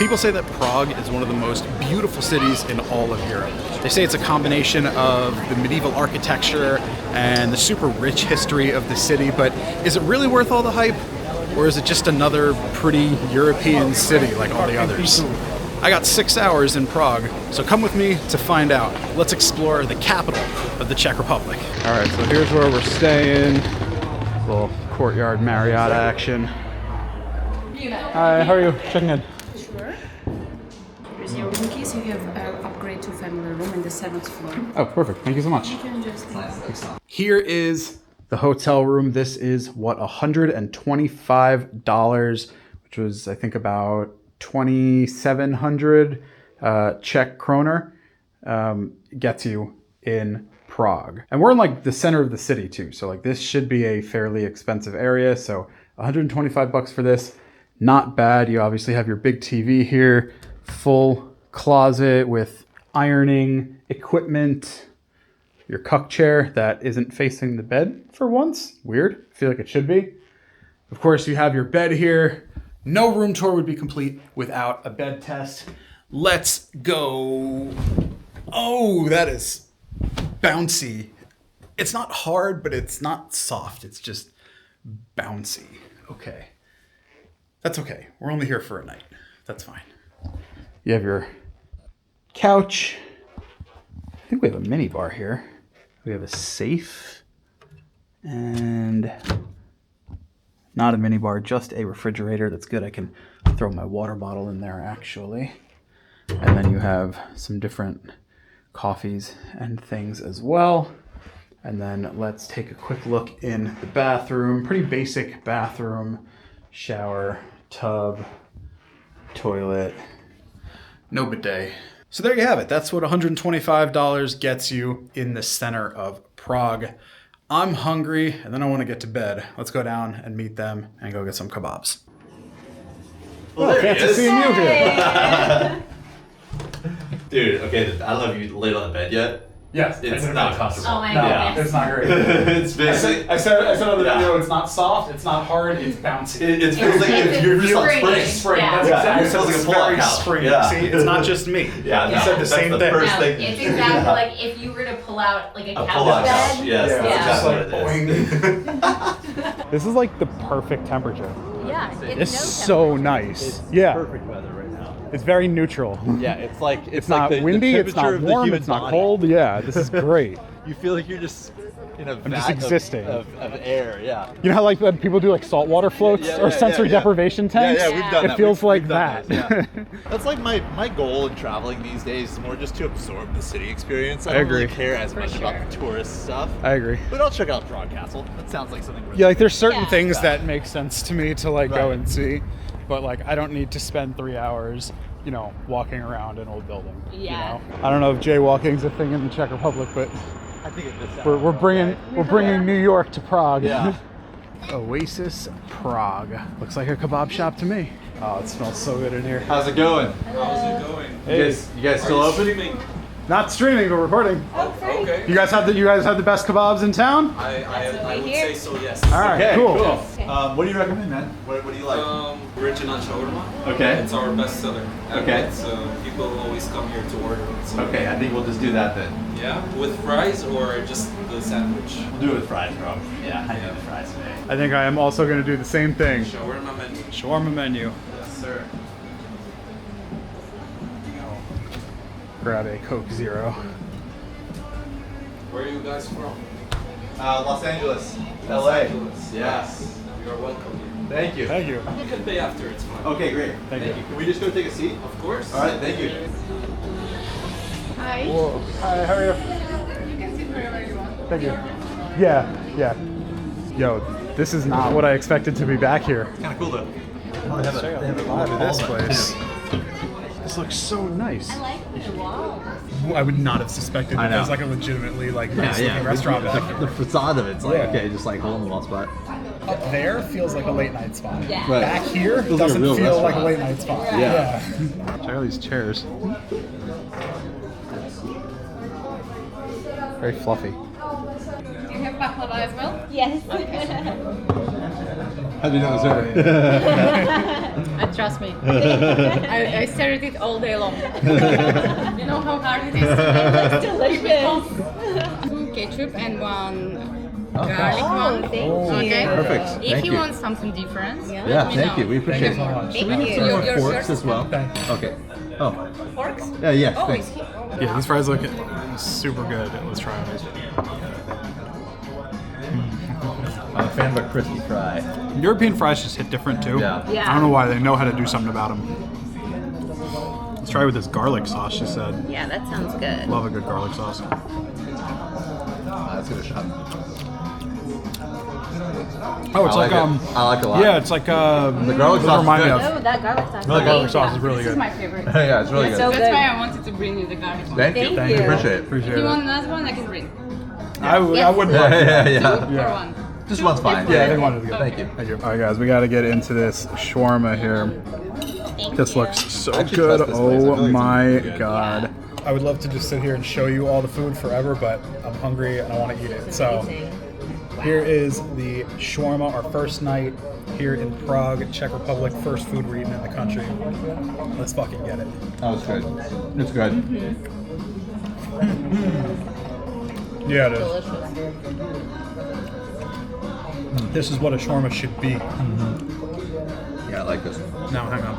People say that Prague is one of the most beautiful cities in all of Europe. They say it's a combination of the medieval architecture and the super rich history of the city, but is it really worth all the hype? Or is it just another pretty European city like all the others? I got 6 hours in Prague, so come with me to find out. Let's explore the capital of the Czech Republic. All right, so here's where we're staying. Little courtyard Marriott action. Hi, how are you? Checking in. Sure. Here's your room keys. You have upgrade to family room in the 7th floor. Oh, perfect. Thank you so much. You can just Here is the hotel room. This is what, $125, which was I think about 2,700 Czech kroner, gets you in Prague. And we're in like the center of the city too. So like this should be a fairly expensive area. So 125 bucks for this. Not bad. You obviously have your big TV here, full closet with ironing equipment, your cuck chair that isn't facing the bed for once. Weird. I feel like it should be. Of course, you have your bed here. No room tour would be complete without a bed test. Let's go. Oh, that is bouncy. It's not hard, but it's not soft. It's just bouncy. Okay. That's okay. We're only here for a night. That's fine. You have your couch. I think we have a mini bar here. We have a safe and not a mini bar, just a refrigerator. That's good. I can throw my water bottle in there actually. And then you have some different coffees and things as well. And then let's take a quick look in the bathroom. Pretty basic bathroom, shower, tub, toilet, no bidet. So there you have it. That's what $125 gets you in the center of Prague. I'm hungry and then I want to get to bed. Let's go down and meet them and go get some kebabs. Well, fancy seeing you here. Dude, okay, I don't know if you laid on the bed yet. Yes, It's not comfortable. Oh my no, goodness. it's not great. It's basically... I said on the Yeah. video, it's not soft, it's not hard, it's bouncy. It feels like if you're just on Spring. spring. Yeah. That's Yeah, exactly. it feels like a It's pull-out very couch. springy. Yeah. See, it's not just me. Yeah, You no, said the that's same the thing. first No, thing. it's exactly like if you were to pull out like a couch pull-out couch. bed. Yes, Yeah, that's it's exactly just what it is. boing. This is like the perfect temperature. Yeah, It's so nice. Yeah, Perfect weather right now. it's very neutral. Yeah, it's like It's like not the windy, it's temperature not of the warm, human it's not body. cold. Yeah, this is great. You feel like you're just in a vat just existing. of air. Yeah. You know how like when people do like saltwater floats Yeah, or yeah, sensory yeah. deprivation tanks? Yeah, we've done It that. feels We've like done that. those, yeah. That's like my goal in traveling these days is more just to absorb the city experience. I don't agree. really care as much about the tourist stuff. I agree. But I'll check out Prague Castle. That sounds like something really Yeah, like there's certain Yeah. things that make sense to me to like go Right. and see, but like I don't need to spend 3 hours, you know, walking around an old building. Yeah. You know? I don't know if jaywalking's a thing in the Czech Republic, but I think it just we're bringing New York to Prague. Yeah. Oasis Prague. Looks like a kebab shop to me. Oh, it smells so good in here. How's it going? How's it going? Hey. You guys still open? Streaming. Not streaming, but recording. Okay. You guys have the best kebabs in town? I would say so, yes. All right, Okay, cool. What do you recommend, man? What do you like? Original shawarma. Okay. It's our best seller. Okay. So people always come here to order it. So, Okay, I think we'll just do that then. Yeah, with fries or just the sandwich. We'll do it with fries, bro. Yeah, I need the fries today. I think I am also going to do the same thing. Shawarma menu. Shawarma menu. Yes, sir. Grab a Coke Zero. Where are you guys from? Los Angeles, Los LA. Angeles. Yes. You're welcome here. Thank you. Thank you. You can pay after, it's fine. Okay, great. Thank you. Can we just go take a seat? Of course. All right, thank you. Hi. Whoa. Hi, how are you? You can sit wherever you want. Thank you. Yeah. Yo, this is not what I expected to be back here. Kind of cool though. Check out the vibe of this place. This looks so nice. I like it. Wow. I would not have suspected I that know. there's like a legitimately like nice looking restaurant back The here. facade of it's like, Yeah. okay, just like hole in the wall spot. Up there feels like a late night spot. Yeah. Right. Back here Feels like a doesn't real feel like a restaurant. late night spot. Yeah. Check out these chairs. Very fluffy. you have baklava as well? Yes. How do you know it was her? Trust me. I stare at it all day long. You know how hard it is to It's delicious. 2 ketchup and 1 garlic one. Thank you. Okay. Perfect. If Thank you you. want something different, Yeah, let me thank know. you. We appreciate it. Thank Should we get you. some more Your forks shirts as well? Okay. Oh. Forks? Yeah, Oh, thanks. it's here. Yeah, these fries look super good. Let's try them. I'm a fan of a crispy fry. European fries just hit different too. Yeah. Yeah. I don't know why. They know how to do something about them. Let's try with this garlic sauce, she said. Yeah, that sounds good. Love a good garlic sauce. Let's give it a shot. Oh, it's I like it. I like it a lot. Yeah, it's like the garlic sauce is remind me good. of. Oh, that garlic sauce. Really Garlic good. sauce is really This is good. my favorite. Yeah, it's really It's good. so That's good. why I wanted to bring you the garlic one. Thank you. Thank Thank you. you. Appreciate it. If Appreciate you it. want another one, I can bring. I wouldn't mind. Two or one. Just one's fine. Yeah, I think one is good. Thank you. Thank you. All right, guys, we got to get into this shawarma here. Thank This you. looks so I actually good. trust this place. I feel Oh like it's my really good. god. I would love to just sit here and show you all the food forever, but I'm hungry and I want to eat it. So Amazing. here is the shawarma, our first night here in Prague, Czech Republic. First food we're eating in the country. Let's fucking get it. That was good. It's good. Yeah, it is. Delicious. This is what a shawarma should be. Yeah, I like this. Now, hang on.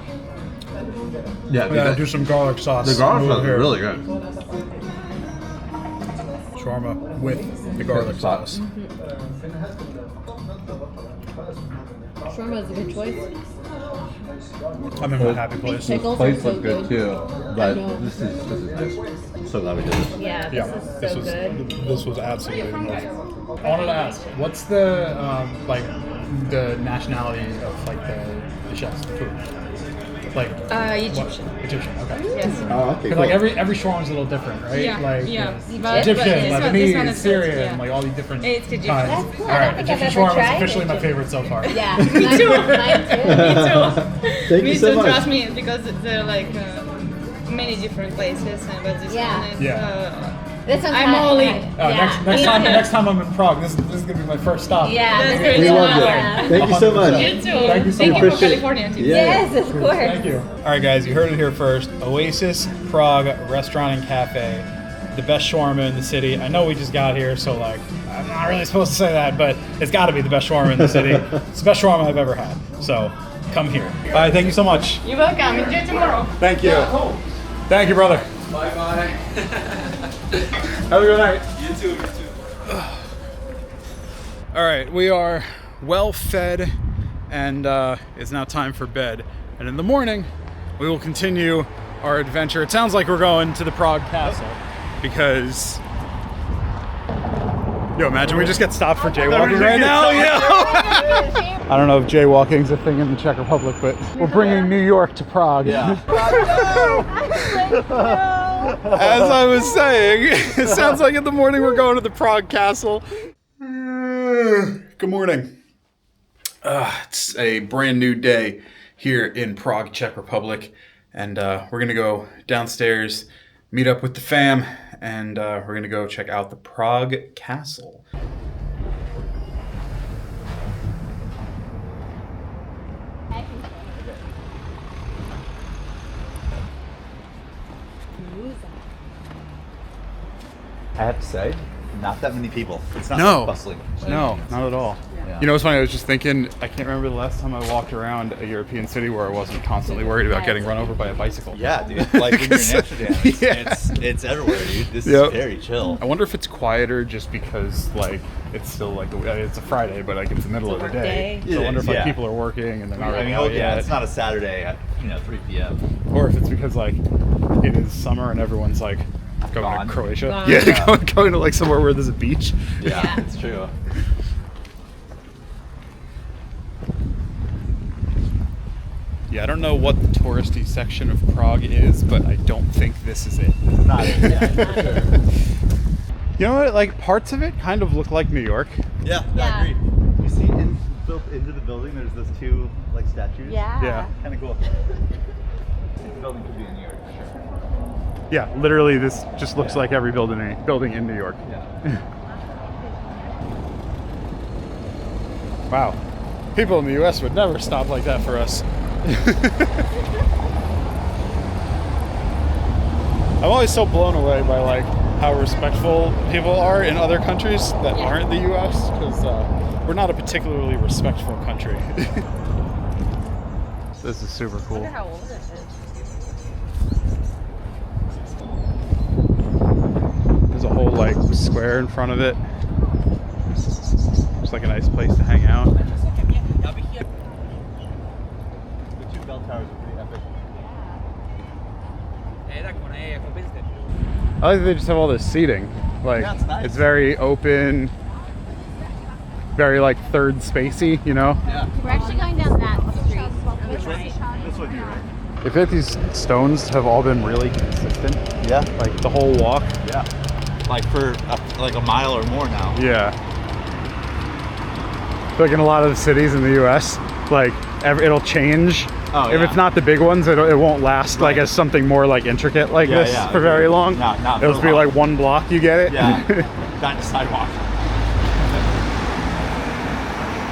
Yeah, We gotta do some garlic sauce. the garlic over sauce is here. really good. Shawarma with the garlic sauce. Shawarma is a good choice. I'm in my happy place. Pickles Plates are so look good too, I but know. this is nice. I'm so glad we did this. Yeah, Yeah, this is so good. this was absolutely amazing. I wanted to ask, what's the like the nationality of like the chefs, the food? Like Egyptian. what? Egyptian. Okay. Yes. Oh, okay. Because like every shawarma is a little different, right? Yeah, Like yeah. there's But Egyptian, this one Lebanese, is Syrian, good, yeah. like all these different It's Egyptian. kinds. That's cool. All I right, don't think I've Egyptian ever shawarma is tried officially my Egyptian. favorite so far. Yeah. Me too. Mine too. Me too. Thank Me you so too. much. Trust me, because there are like many different places, but this Yeah. one is. Yeah. This one's I'm not- all in. Oh, Yeah. next time I'm in Prague, this is gonna be my first stop. Yeah. That's this great. is We loved it. awesome. Thank you so much. You too. Thank you so Thank much. you for Appreciate it. California too. Yes, of course. Thank you. All right, guys, you heard it here first. Oasis Prague Restaurant and Cafe, the best shawarma in the city. I know we just got here, so like I'm not really supposed to say that, but it's got to be the best shawarma in the city. It's the best shawarma I've ever had. So come here. All right, thank you so much. You're welcome. Enjoy tomorrow. Thank you. Thank you, brother. Bye bye. Have a good night. You too. You too. All right, we are well fed, and it's now time for bed. And in the morning, we will continue our adventure. It sounds like we're going to the Prague Castle because, yo, imagine we just get stopped for jaywalking right now. I don't know if jaywalking's a thing in the Czech Republic, but we're bringing New York to Prague. Yeah. As I was saying, it sounds like in the morning we're going to the Prague Castle. Good morning. It's a brand new day here in Prague, Czech Republic, and we're gonna go downstairs, meet up with the fam, and we're gonna go check out the Prague Castle. I have to say, not that many people. It's not No. bustling. No, not at all. Yeah. You know what's funny? I was just thinking, I can't remember the last time I walked around a European city where I wasn't constantly worried about getting run over by a bicycle. Yeah, dude. Like when you're in Amsterdam, Yeah. it's everywhere, dude. This Yep. is very chill. I wonder if it's quieter just because like it's still like it's a Friday, but like it's the middle of the day. work day. So I wonder if like Yeah. people are working and they're not I really mean, out yeah, yet. it's not a Saturday at 3 p.m. Or if it's because like it is summer and everyone's like going Gone. to Croatia. Gone. Yeah, Yeah. going to like somewhere where there's a beach. Yeah, it's true. Yeah, I don't know what the touristy section of Prague is, but I don't think this is it. Not it. Yeah, for sure. You know what? Like parts of it kind of look like New York. Yeah, Yeah. I agree. You see, built into the building, there's those two like statues. Yeah. Yeah. Kind of cool. This building could be in New York for sure. Yeah, literally this just looks like every building in New York. Yeah. Wow. People in the US would never stop like that for us. I'm always so blown away by like how respectful people are in other countries that aren't the US, because we're not a particularly respectful country. This is super cool. How old is it? There's a whole like square in front of it. It's like a nice place to hang out. The two bell towers are pretty epic. I like that they just have all this seating. Like, Yeah, it's nice. it's very open, very like third spacey, you know? Yeah. We're actually going down that street. This one here, right? I feel like these stones have all been really consistent. Yeah. Like the whole walk. Yeah. Like for like a mile or more now. Yeah. I feel like in a lot of the cities in the US, like it'll change. Oh, If yeah. it's not the big ones, it won't last like as something more like intricate like Yeah, this yeah, for very long. No, It'll just be like one block, you get it? Yeah. Not the sidewalk.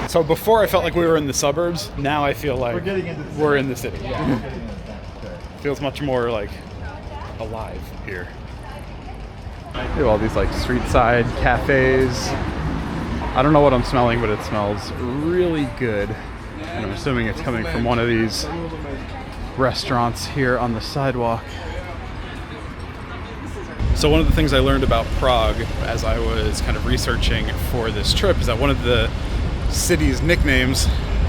So before I felt like we were in the suburbs, now I feel like We're getting into the we're in the city. Yeah. We're getting into that. Feels much more like alive here. We have all these like street side cafes. I don't know what I'm smelling, but it smells really good. And I'm assuming it's coming from one of these restaurants here on the sidewalk. So one of the things I learned about Prague as I was kind of researching for this trip is that one of the city's nicknames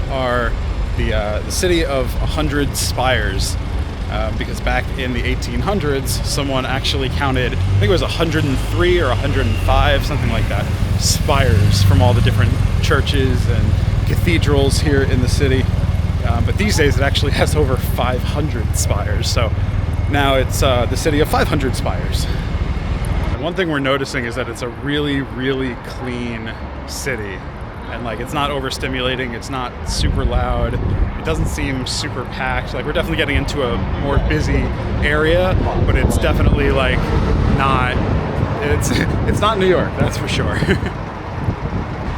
are the city of 100 spires. Because back in the 1800s, someone actually counted, I think it was 103 or 105, something like that, spires from all the different churches and cathedrals here in the city. But these days it actually has over 500 spires. So now it's the city of 500 spires. And one thing we're noticing is that it's a really, really clean city. And like, it's not overstimulating, it's not super loud, it doesn't seem super packed. Like, we're definitely getting into a more busy area, but it's definitely like not, it's not New York, that's for sure.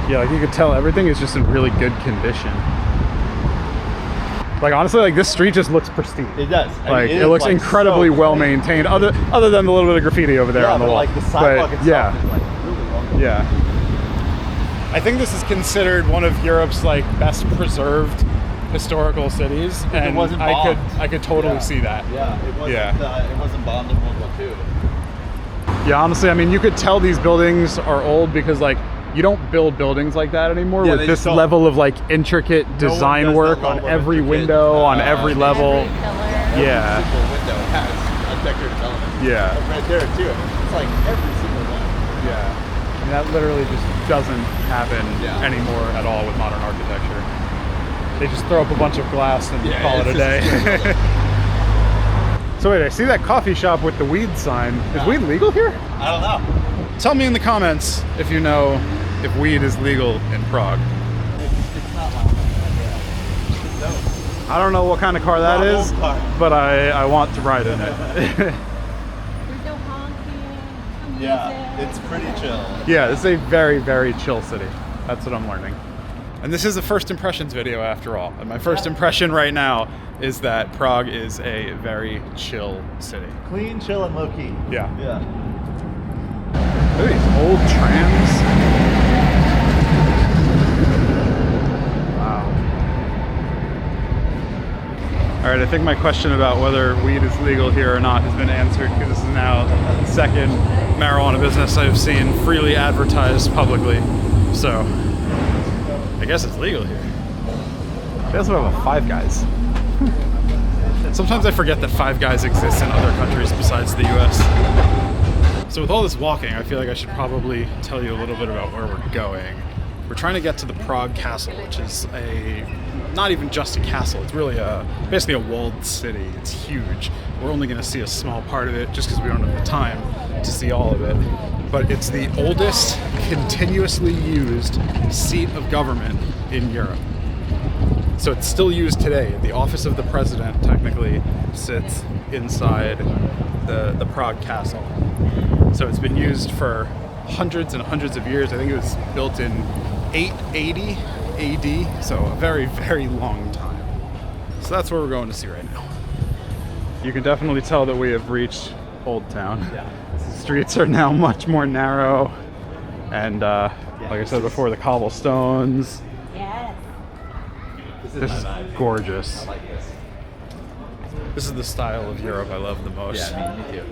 Yeah, like you could tell everything is just in really good condition. Like honestly, like this street just looks pristine. It does. I Like mean, it is, looks like, incredibly so well clean. maintained, other than the little bit of graffiti over there Yeah, on the but wall. like the sidewalk But, itself yeah. is like really well. Yeah. I think this is considered one of Europe's like best preserved historical cities, and wasn't I bombed. could totally Yeah. see that. Yeah, it wasn't. Yeah. It wasn't bombed in World War II. Yeah, honestly, I mean, you could tell these buildings are old because like you don't build buildings like that anymore Yeah, with they this just don't. level of like intricate one design does work that on level of every intricate, window, on every level. Every pillar. Yeah. Every single window has a decorative element. Yeah. Like right there too. It's like every single one. Yeah. And that literally just doesn't happen Yeah. anymore at all with modern architecture. They just throw up a bunch of glass and Yeah, call it a it's day. just So wait, I see that coffee shop with the weed sign. Is weed legal here? I don't know. Tell me in the comments if you know if weed is legal in Prague. It's not loud. No. I don't know what kind of car that Not an is, old car. but I want to ride in it. There's no honking. No Yeah, music. it's pretty chill. Yeah, this is a very, very chill city. That's what I'm learning. And this is a first impressions video after all. And my first impression right now is that Prague is a very chill city. Clean, chill, and low key. Yeah. Yeah. Look at these old trams. Wow. All right, I think my question about whether weed is legal here or not has been answered, because this is now the second marijuana business I've seen freely advertised publicly. So I guess it's legal here. They also have a Five Guys. Sometimes I forget that Five Guys exists in other countries besides the US. So with all this walking, I feel like I should probably tell you a little bit about where we're going. We're trying to get to the Prague Castle, which is not even just a castle, it's really basically a walled city. It's huge. We're only going to see a small part of it just because we don't have the time to see all of it. But it's the oldest continuously used seat of government in Europe. So it's still used today. The office of the president technically sits inside the Prague Castle. So it's been used for hundreds and hundreds of years. I think it was built in 880 AD, so a very, very long time. So that's what we're going to see right now. You can definitely tell that we have reached Old Town. Yeah. The streets are now much more narrow, and like I said before, the cobblestones. Yes. This is gorgeous. I like this. This is the style of Europe I love the most. Yeah, me too.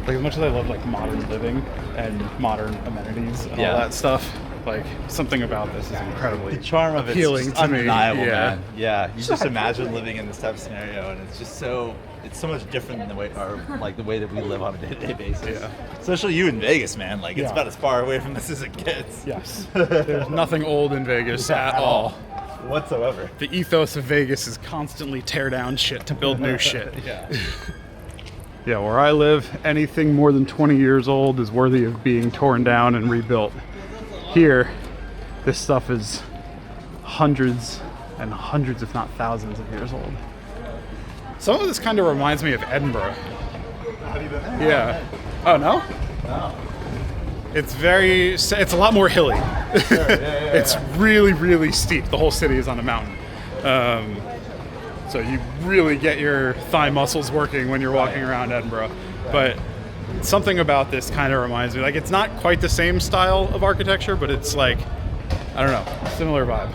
Like as much as I love like modern living and modern amenities and Yeah. all that stuff, like something about this is incredibly The charm of it's appealing just to me. undeniable, Yeah. man. Yeah, you just imagine living in this type of scenario, and it's just so much different than the way, or like the way that we live on a day-to-day basis. Yeah. Especially you in Vegas, man. Like it's Yeah. about as far away from this as it gets. Yes. There's nothing old in Vegas at all. Whatsoever. The ethos of Vegas is constantly tear down shit to build new shit. Yeah. Yeah, where I live, anything more than 20 years old is worthy of being torn down and rebuilt. Here, this stuff is hundreds and hundreds, if not thousands of years old. Some of this kind of reminds me of Edinburgh. Have you been there? Yeah. Oh, no? No. It's a lot more hilly. It's really, really steep. The whole city is on a mountain. So you really get your thigh muscles working when you're walking around Edinburgh. But something about this kind of reminds me, like it's not quite the same style of architecture, but it's like, I don't know, similar vibe.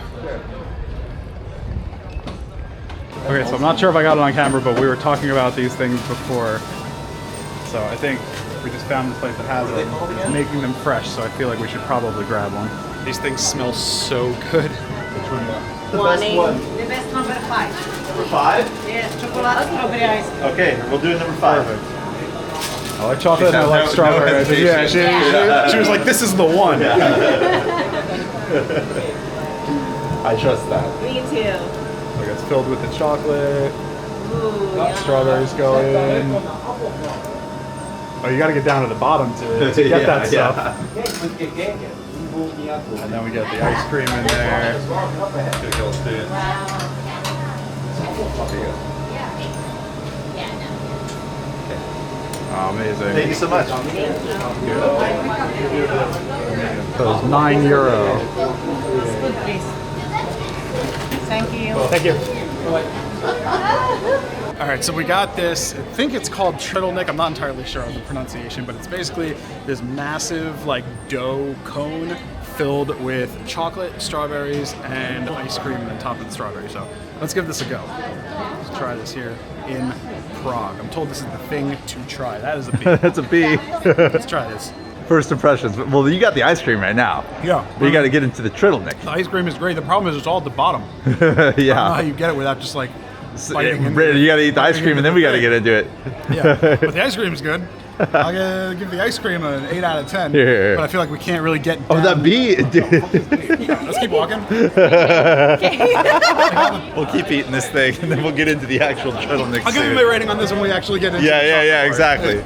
Okay, so I'm not sure if I got it on camera, but we were talking about these things before. So I think we just found this place that has them. It's making them fresh, so I feel like we should probably grab one. These things smell so good. The best number 5. Number 5? Yes, chocolate strawberry ice. Okay, we'll do number 5. I like chocolate and I like strawberry. I think, yeah, she was like, this is the one. I trust that. Me too. Like it's filled with the chocolate. Ooh, Strawberries go in. Oh, you gotta get down to the bottom to get that stuff. And then we get the ice cream in there. Oh, amazing. Thank you so much. Those €9. Good, please. Thank you. Thank you. All right, so we got this, I think it's called trdelník. I'm not entirely sure of the pronunciation, but it's basically this massive like dough cone filled with chocolate, strawberries, and ice cream on top of the strawberries. So let's give this a go. Let's try this here in Prague. I'm told this is the thing to try. That is a B. That's a B. Let's try this. First impressions. Well, you got the ice cream right now. Yeah. But you got to get into the trdelník. The ice cream is great. The problem is it's all at the bottom. I don't know how Yeah. you get it without just like You biting into got to it. eat the ice cream and then we got to get into it. Yeah, but the ice cream is good. I'll give the ice cream an 8 out of 10. Here. But I feel like we can't really get Oh, down. that B, dude. Let's keep walking. We'll keep eating this thing and then we'll get into the actual turtleneck I'll give you my rating on this when we actually get into the Yeah, chocolate part. exactly.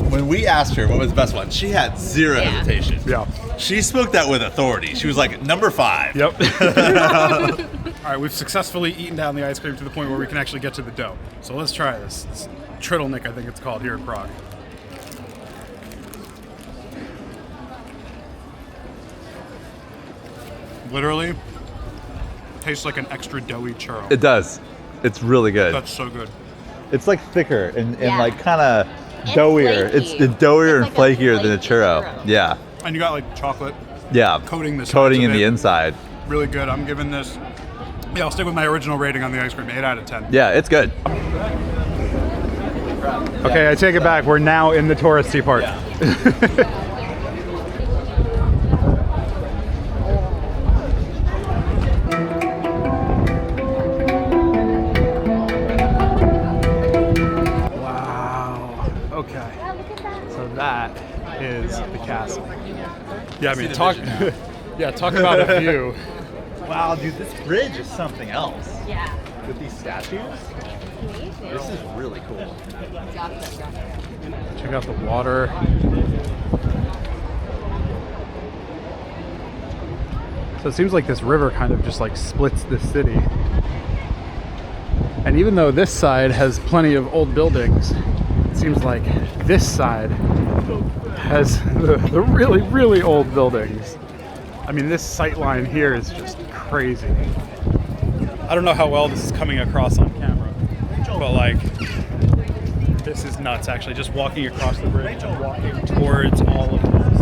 When we asked her what was the best one, she had zero hesitation. Yeah. She spoke that with authority. She was like, number 5. Yep. All right, we've successfully eaten down the ice cream to the point where we can actually get to the dough. So let's try this. It's trdelník, I think it's called here in Prague. Literally tastes like an extra doughy churro. It does. It's really good. That's so good. It's like thicker and Yeah. like kind of And doughier. flaky. It's doughier It's and like a flakier than a flaky churro. churro. Yeah. And you got like chocolate Yeah. coating the sides Coating of in the it. inside. Really good. I'm giving this, yeah, I'll stick with my original rating on the ice cream, 8 out of 10. Yeah, it's good. Okay, I take it back. We're now in the touristy part. Wow. Okay. So that is the castle. Yeah, I mean, talk. Yeah, talk about a view. Wow, dude, this bridge is something else. Yeah. With these statues, this is really cool. Check out the water. So it seems like this river kind of just like splits the city. And even though this side has plenty of old buildings, it seems like this side has the really, really old buildings. I mean, this sight line here is just crazy. I don't know how well this is coming across on camera, but like, this is nuts actually. Just walking across the bridge and walking towards all of this.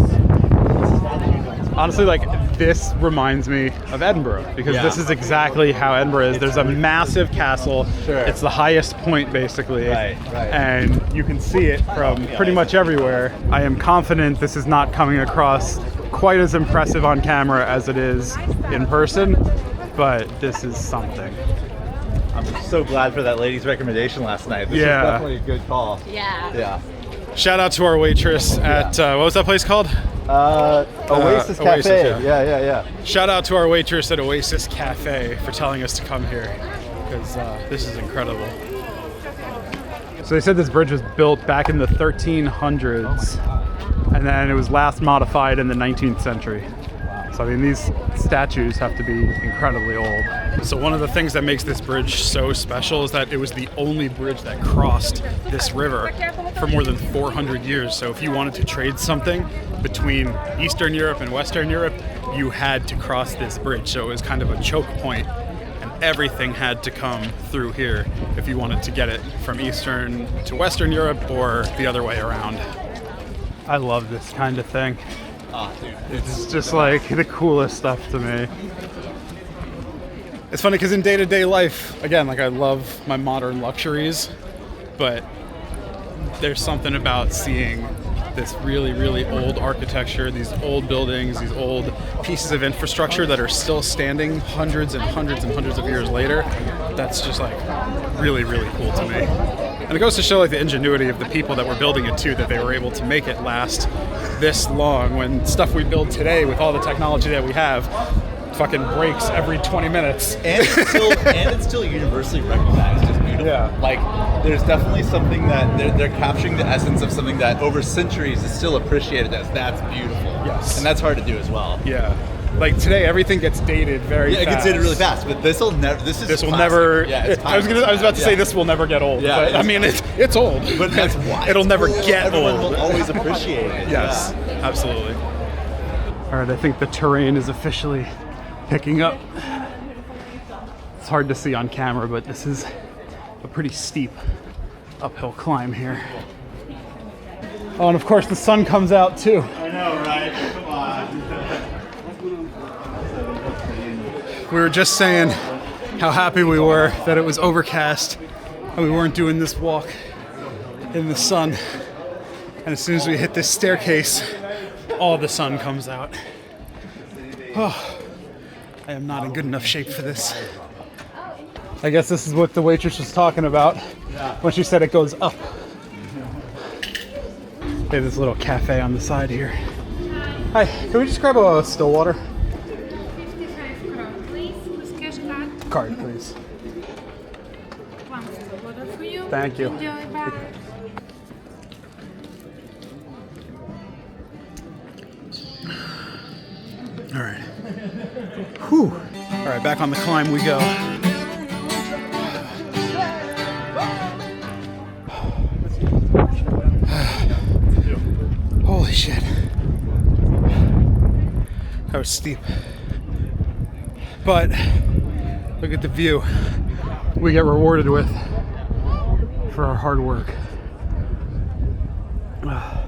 Honestly, like, this reminds me of Edinburgh, because this is exactly how Edinburgh is. There's a massive castle. Sure. It's the highest point, basically. Right. And you can see it from pretty much everywhere. I am confident this is not coming across quite as impressive on camera as it is in person, but this is something. I'm so glad for that lady's recommendation last night. This is definitely a good call. Yeah. Yeah. Shout out to our waitress at, what was that place called? Oasis Cafe. Oasis, yeah. Shout out to our waitress at Oasis Cafe for telling us to come here, because this is incredible. So they said this bridge was built back in the 1300s, and then it was last modified in the 19th century. So I mean, these statues have to be incredibly old. So one of the things that makes this bridge so special is that it was the only bridge that crossed this river for more than 400 years. So if you wanted to trade something between Eastern Europe and Western Europe, you had to cross this bridge. So it was kind of a choke point, and everything had to come through here if you wanted to get it from Eastern to Western Europe or the other way around. I love this kind of thing. Oh, dude. It's just like the coolest stuff to me. It's funny because in day-to-day life, again, like, I love my modern luxuries, but there's something about seeing this really, really old architecture, these old buildings, these old pieces of infrastructure that are still standing hundreds and hundreds and hundreds of years later. That's just like really, really cool to me. And it goes to show like the ingenuity of the people that were building it too, that they were able to make it last this long when stuff we build today with all the technology that we have fucking breaks every 20 minutes. And it's still universally recognized as beautiful. Yeah. Like, there's definitely something that they're capturing the essence of something that over centuries is still appreciated as that's beautiful. Yes. And that's hard to do as well. Yeah. Like today, everything gets dated very fast. It gets dated really fast, but this will never. This will classic. never. Yeah, it's I was about to say this will never get old. Yeah, but I mean it's old. But that's why it'll never get Everyone old. will always appreciate it. Yes, absolutely. All right, I think the terrain is officially picking up. It's hard to see on camera, but this is a pretty steep uphill climb here. Oh, and of course the sun comes out too. I know, right? Come on. We were just saying how happy we were that it was overcast and we weren't doing this walk in the sun. And as soon as we hit this staircase, all the sun comes out. Oh, I am not in good enough shape for this. I guess this is what the waitress was talking about when she said it goes up. They have this little cafe on the side here. Hi, can we just grab a still water? Card, please. Thank you. All right. Whew. All right, back on the climb we go. Holy shit. That was steep. But look at the view we get rewarded with for our hard work. Wow.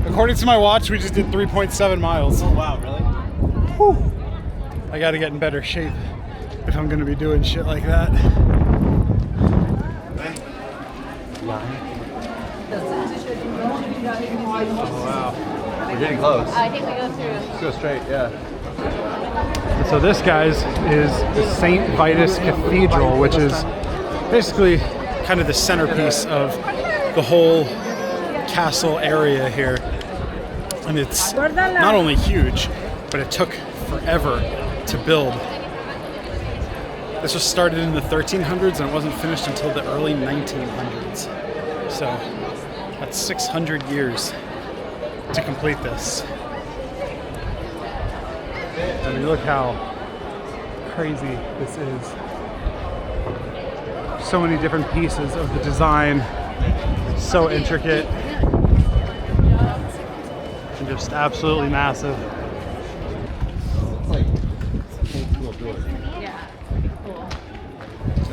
According to my watch, we just did 3.7 miles. Oh, wow, really? Whew. I gotta get in better shape if I'm gonna be doing shit like that. Oh, wow. We're getting close. I think we go through. Let's go straight, yeah. So this, guys, is the St. Vitus Cathedral, which is basically kind of the centerpiece of the whole castle area here. And it's not only huge, but it took forever to build. This was started in the 1300s and it wasn't finished until the early 1900s. So that's 600 years to complete this. I mean, look how crazy this is. So many different pieces of the design, so intricate. just absolutely massive.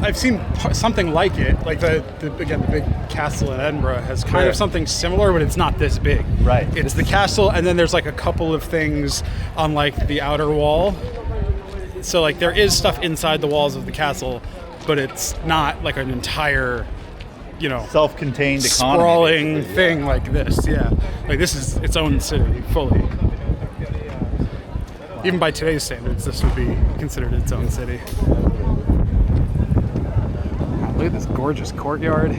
I've seen something like it, like the big castle in Edinburgh has kind of something similar, but it's not this big. Right. It's the castle, and then there's like a couple of things on like the outer wall. So like there is stuff inside the walls of the castle, but it's not like an entire, you know, Self-contained economy. sprawling thing like this. Yeah, like this is its own city fully. Even by today's standards, this would be considered its own city. Look at this gorgeous courtyard.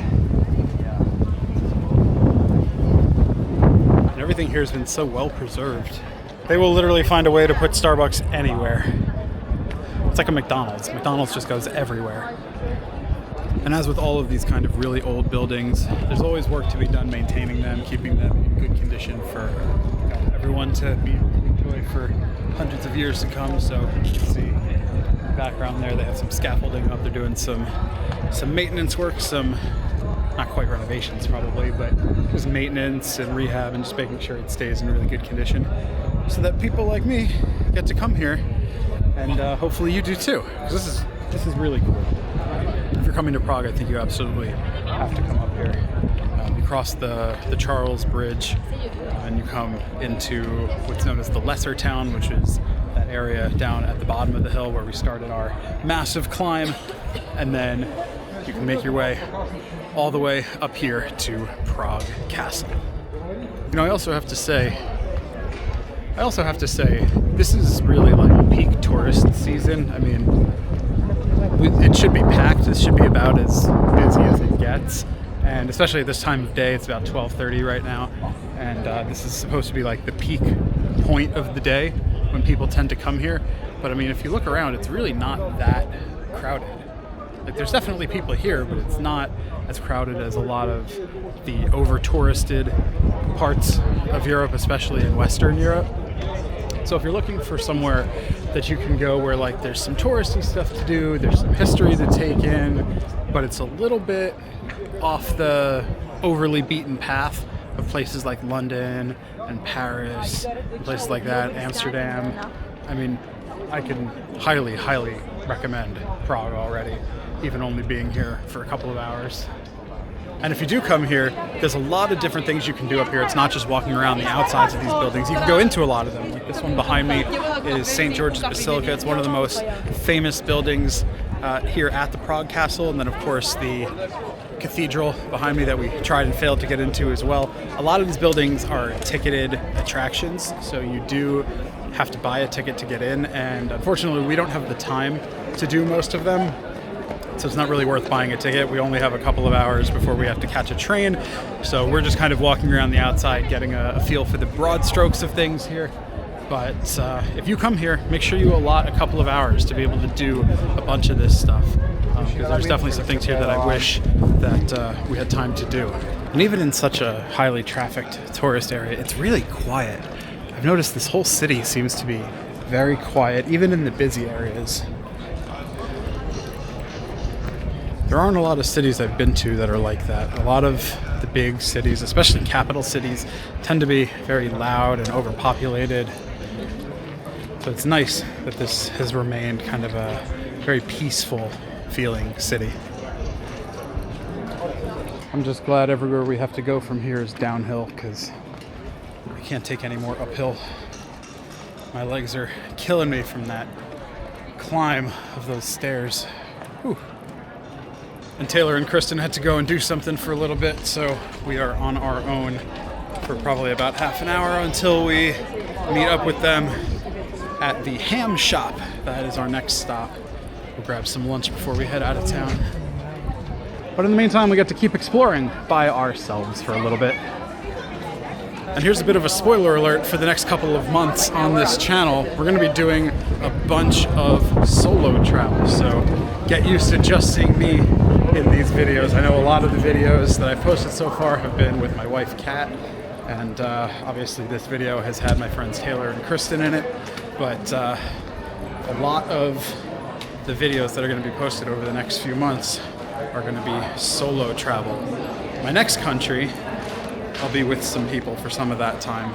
And everything here has been so well preserved. They will literally find a way to put Starbucks anywhere. It's like a McDonald's. McDonald's just goes everywhere. And as with all of these kind of really old buildings, there's always work to be done maintaining them, keeping them in good condition for everyone to be able to enjoy for hundreds of years to come. So you can see in the background there, they have some scaffolding up. They're doing some maintenance work, some not quite renovations probably, but just maintenance and rehab and just making sure it stays in really good condition so that people like me get to come here, and hopefully you do too, because this is really cool. If you're coming to Prague, I think you absolutely have to come up here. You cross the Charles Bridge and you come into what's known as the Lesser Town, which is that area down at the bottom of the hill where we started our massive climb, and then you can make your way all the way up here to Prague Castle. You know, I also have to say, this is really like peak tourist season. I mean, it should be packed. This should be about as busy as it gets. And especially at this time of day, it's about 12:30 right now. And this is supposed to be like the peak point of the day when people tend to come here. But I mean, if you look around, it's really not that crowded. Like, there's definitely people here, but it's not as crowded as a lot of the over-touristed parts of Europe, especially in Western Europe. So if you're looking for somewhere that you can go where like there's some touristy stuff to do, there's some history to take in, but it's a little bit off the overly beaten path of places like London and Paris, and places like that, Amsterdam. I mean, I can highly, highly recommend Prague already, even only being here for a couple of hours. And if you do come here, there's a lot of different things you can do up here. It's not just walking around the outsides of these buildings. You can go into a lot of them. Like this one behind me is St. George's Basilica. It's one of the most famous buildings here at the Prague Castle. And then, of course, the cathedral behind me that we tried and failed to get into as well. A lot of these buildings are ticketed attractions, so you do have to buy a ticket to get in. And unfortunately, we don't have the time to do most of them. So it's not really worth buying a ticket. We only have a couple of hours before we have to catch a train. So we're just kind of walking around the outside, getting a feel for the broad strokes of things here. But if you come here, make sure you allot a couple of hours to be able to do a bunch of this stuff. Because there's definitely some things here that I wish that we had time to do. And even in such a highly trafficked tourist area, it's really quiet. I've noticed this whole city seems to be very quiet, even in the busy areas. There aren't a lot of cities I've been to that are like that. A lot of the big cities, especially capital cities, tend to be very loud and overpopulated. So it's nice that this has remained kind of a very peaceful feeling city. I'm just glad everywhere we have to go from here is downhill, because I can't take any more uphill. My legs are killing me from that climb of those stairs. Whew. And Taylor and Kristen had to go and do something for a little bit, so we are on our own for probably about half an hour until we meet up with them at the ham shop. That is our next stop. We'll grab some lunch before we head out of town. But in the meantime, we get to keep exploring by ourselves for a little bit. And here's a bit of a spoiler alert for the next couple of months on this channel. We're going to be doing a bunch of solo travel, so get used to just seeing me in these videos. I know a lot of the videos that I've posted so far have been with my wife, Kat, and obviously this video has had my friends Taylor and Kristen in it, but a lot of the videos that are going to be posted over the next few months are going to be solo travel. My next country, I'll be with some people for some of that time.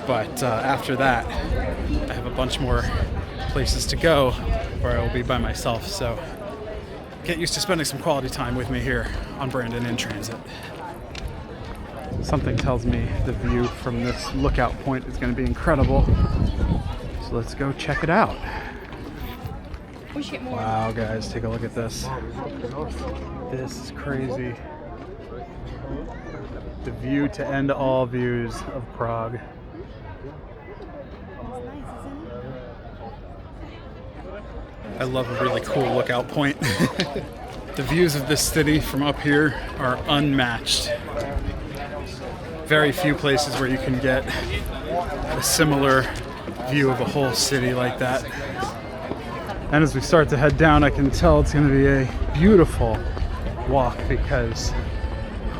But after that, I have a bunch more places to go where I will be by myself. So get used to spending some quality time with me here on Brandon in transit. Something tells me the view from this lookout point is going to be incredible. So let's go check it out. Wow, guys, take a look at this. This is crazy. The view to end all views of Prague. I love a really cool lookout point. The views of this city from up here are unmatched. Very few places where you can get a similar view of a whole city like that. And as we start to head down, I can tell it's going to be a beautiful walk because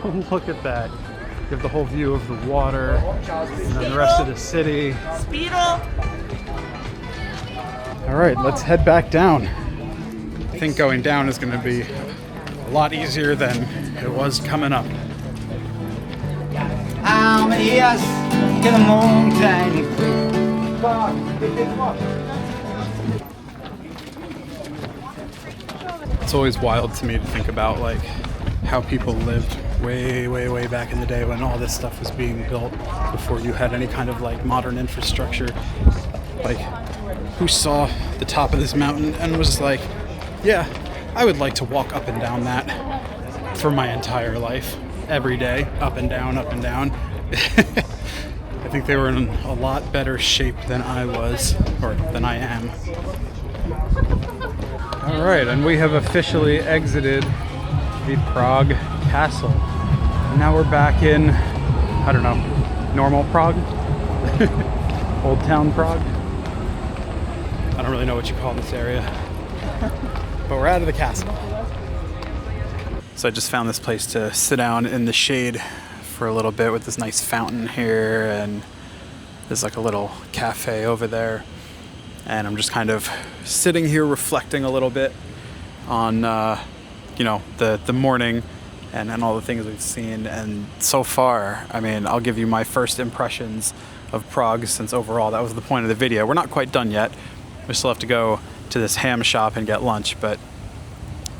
oh, look at that. You have the whole view of the water and then the rest of the city. All right, let's head back down. I think going down is going to be a lot easier than it was coming up. It's always wild to me to think about like how people lived way back in the day when all this stuff was being built before you had any kind of like modern infrastructure. Like, who saw the top of this mountain and was like, yeah, I would like to walk up and down that for my entire life, every day, up and down, up and down. I think they were in a lot better shape than I was, or than I am. All right, and we have officially exited the Prague Castle. And now we're back in, I don't know, normal Prague? Old Town Prague? I don't really know what you call this area. But we're out of the castle. So I just found this place to sit down in the shade for a little bit with this nice fountain here, and there's like a little cafe over there. And I'm just kind of sitting here reflecting a little bit on, you know, the morning and all the things we've seen. And so far, I mean, I'll give you my first impressions of Prague, since overall that was the point of the video. We're not quite done yet. We still have to go to this ham shop and get lunch, but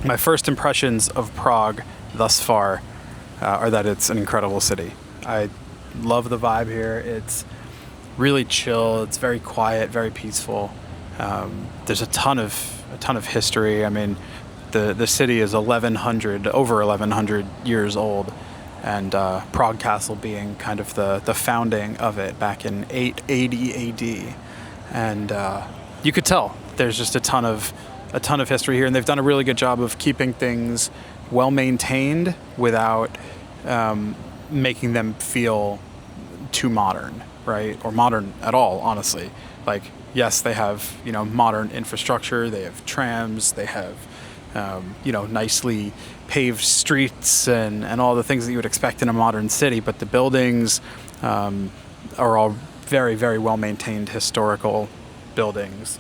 my first impressions of Prague thus far are that it's an incredible city. I love the vibe here. It's really chill. It's very quiet, very peaceful. There's a ton of history. I mean, the city is over 1,100 years old, and Prague Castle being kind of the founding of it back in 880 AD, and you could tell there's just a ton of history here, and they've done a really good job of keeping things well maintained without making them feel too modern, right? Or modern at all, honestly. Like, yes, they have, you know, modern infrastructure, they have trams, they have, you know, nicely paved streets and all the things that you would expect in a modern city, but the buildings are all very, very well maintained historical buildings.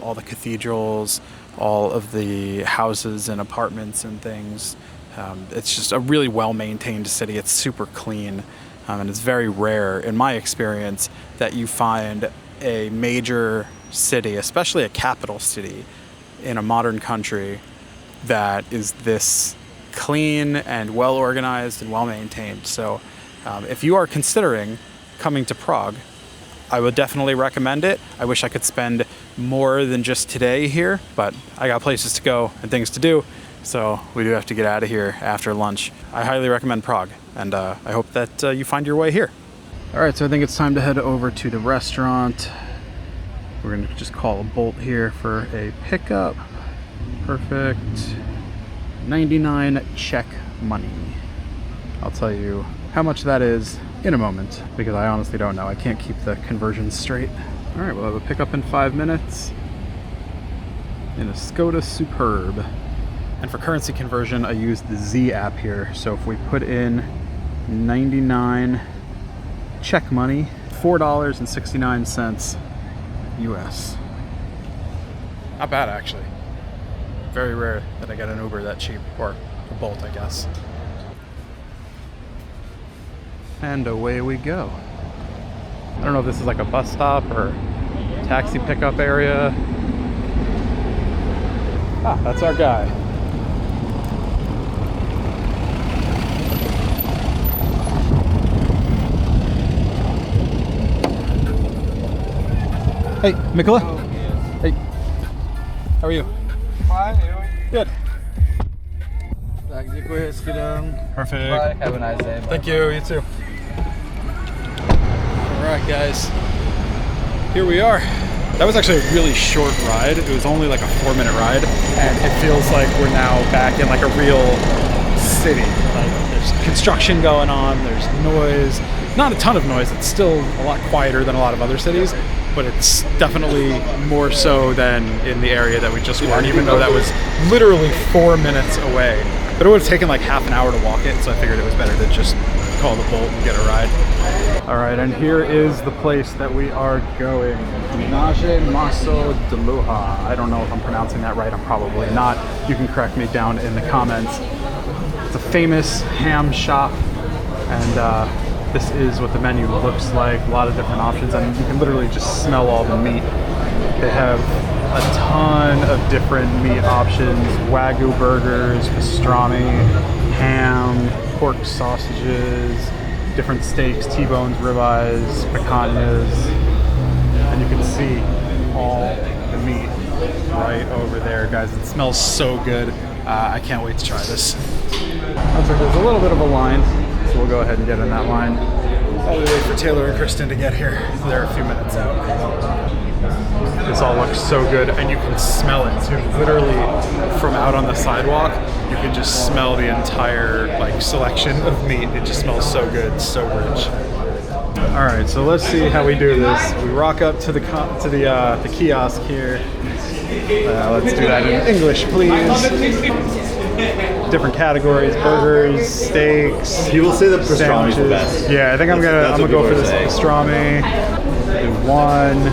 All the cathedrals, all of the houses and apartments and things. It's just a really well-maintained city. It's super clean, and it's very rare, in my experience, that you find a major city, especially a capital city, in a modern country that is this clean and well-organized and well-maintained. So if you are considering coming to Prague, I would definitely recommend it. I wish I could spend more than just today here, but I got places to go and things to do, so we do have to get out of here after lunch. I highly recommend Prague, and I hope that you find your way here. All right, so I think it's time to head over to the restaurant. We're gonna just call a Bolt here for a pickup. Perfect. 99 Czech money. I'll tell you how much that is in a moment, because I honestly don't know. I can't keep the conversions straight. All right, we'll have a pickup in 5 minutes in a Skoda Superb. And for currency conversion, I use the Z app here. So if we put in 99 Czech money, $4.69 US. Not bad, actually. Very rare that I get an Uber that cheap, or a Bolt, I guess. And away we go. I don't know if this is like a bus stop or taxi pickup area. Ah, that's our guy. Hey, Mikola. Hey. How are you? Fine, Good. Tak, děkuji, hezký den. Perfect. Bye, have a nice day. Bye. Thank you, you too. Alright guys, here we are. That was actually a really short ride. It was only like a 4-minute ride, and it feels like we're now back in like a real city. Like there's construction going on, there's noise. Not a ton of noise, it's still a lot quieter than a lot of other cities, but it's definitely more so than in the area that we just were, even though that was literally 4 minutes away. But it would have taken like half an hour to walk it, so I figured it was better to just call the Bolt and get a ride. All right, and here is the place that we are going. Nage Maso de Luja. I don't know if I'm pronouncing that right, I'm probably not. You can correct me down in the comments. It's a famous ham shop, and this is what the menu looks like. A lot of different options, and you can literally just smell all the meat. They have a ton of different meat options: Wagyu burgers, pastrami, ham, pork sausages, different steaks, T-bones, ribeyes, picanhas, and you can see all the meat right over there, guys. It smells so good. I can't wait to try this. Looks like there's a little bit of a line, so we'll go ahead and get in that line. While we wait for Taylor and Kristen to get here, they're a few minutes out. This all looks so good, and you can smell it too. Literally, from out on the sidewalk, you can just smell the entire like selection of meat. It just smells so good, so rich. All right, so let's see how we do this. We rock up to the kiosk here. Let's do that in English, please. Different categories: burgers, steaks. People say the pastrami is the sandwiches. best. Yeah, I think I'm That's gonna what go for people this say. pastrami. Do one.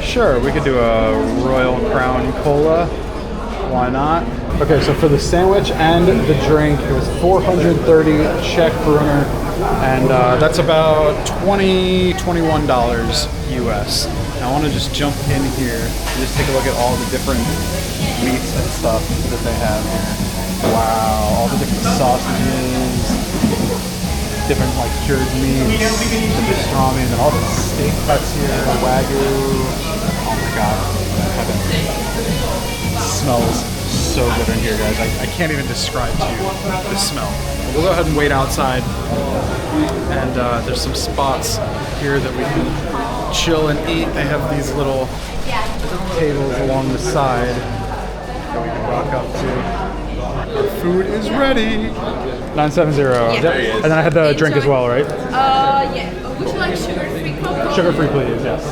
Sure, we could do a Royal Crown Cola. Why not? Okay, so for the sandwich and the drink, it was 430 Czech kroner, and that's about $21 US. Now I want to just jump in here and just take a look at all the different meats and stuff that they have here. Wow, all the different sausages, different like cured meats, the pastrami, and then all the steak cuts here, the Wagyu. Oh my god, it smells so good in here, guys. I can't even describe to you the smell. We'll go ahead and wait outside, and there's some spots here that we can chill and eat. They have these little tables along the side that we can walk up to. Our food is ready. 970. Yeah. And then I had the drink as well, right? Yeah. Would you like sugar-free Coke? Sugar-free, please, yes.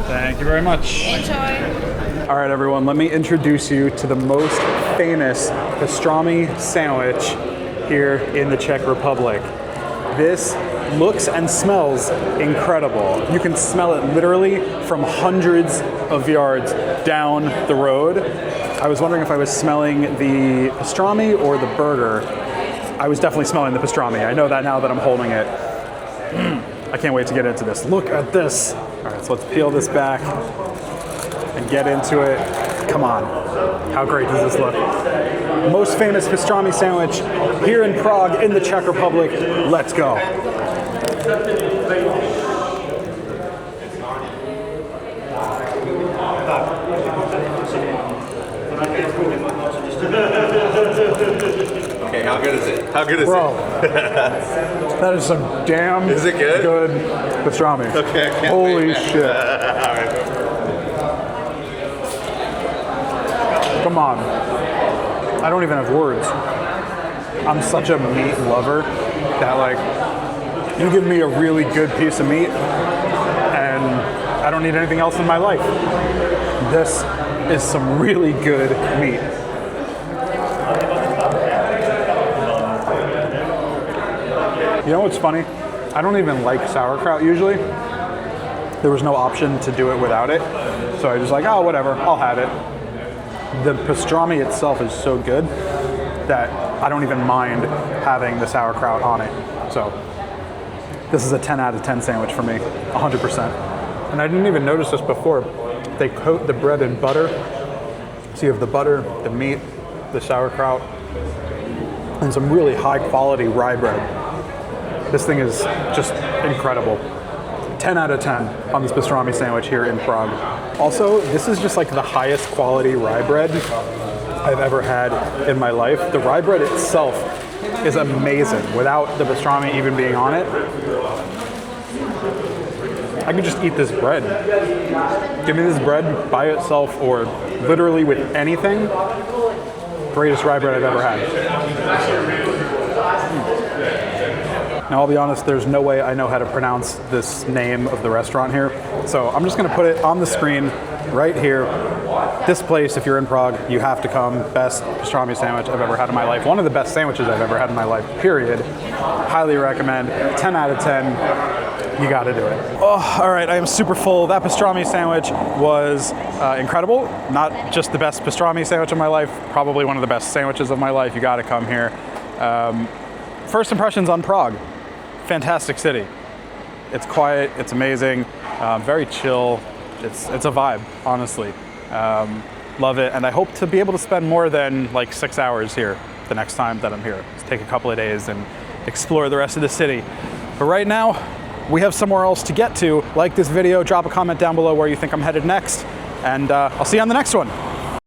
Thank you very much. Enjoy. All right, everyone, let me introduce you to the most famous pastrami sandwich here in the Czech Republic. This looks and smells incredible. You can smell it literally from hundreds of yards down the road. I was wondering if I was smelling the pastrami or the burger. I was definitely smelling the pastrami. I know that now that I'm holding it. I can't wait to get into this. Look at this. All right, so let's peel this back and get into it. Come on. How great does this look? Most famous pastrami sandwich here in Prague in the Czech Republic. Let's go. Okay, how good is it? How good is Bro, it? that is some damn Is it good? pastrami. Okay, I can't Holy wait, man. shit. All right. Come on. I don't even have words. I'm such a meat lover that like, you give me a really good piece of meat and I don't need anything else in my life. This is some really good meat. You know what's funny? I don't even like sauerkraut usually. There was no option to do it without it. So I just like, oh, whatever, I'll have it. The pastrami itself is so good that I don't even mind having the sauerkraut on it. So this is a 10 out of 10 sandwich for me, 100%. And I didn't even notice this before. They coat the bread in butter. So you have the butter, the meat, the sauerkraut, and some really high quality rye bread. This thing is just incredible. 10 out of 10 on this pastrami sandwich here in Prague. Also, this is just like the highest quality rye bread I've ever had in my life. The rye bread itself is amazing without the pastrami even being on it. I could just eat this bread. Give me this bread by itself or literally with anything. Greatest rye bread I've ever had. Now I'll be honest, there's no way I know how to pronounce this name of the restaurant here. So I'm just gonna put it on the screen right here. This place, if you're in Prague, you have to come. Best pastrami sandwich I've ever had in my life. One of the best sandwiches I've ever had in my life, period. Highly recommend, 10 out of 10. You gotta do it. Oh, all right, I am super full. That pastrami sandwich was incredible. Not just the best pastrami sandwich of my life, probably one of the best sandwiches of my life. You gotta come here. First impressions on Prague. Fantastic city. It's quiet, it's amazing, very chill. It's a vibe, honestly. Love it, and I hope to be able to spend more than like 6 hours here the next time that I'm here. Just take a couple of days and explore the rest of the city. But right now, we have somewhere else to get to. Like this video, drop a comment down below where you think I'm headed next, and I'll see you on the next one.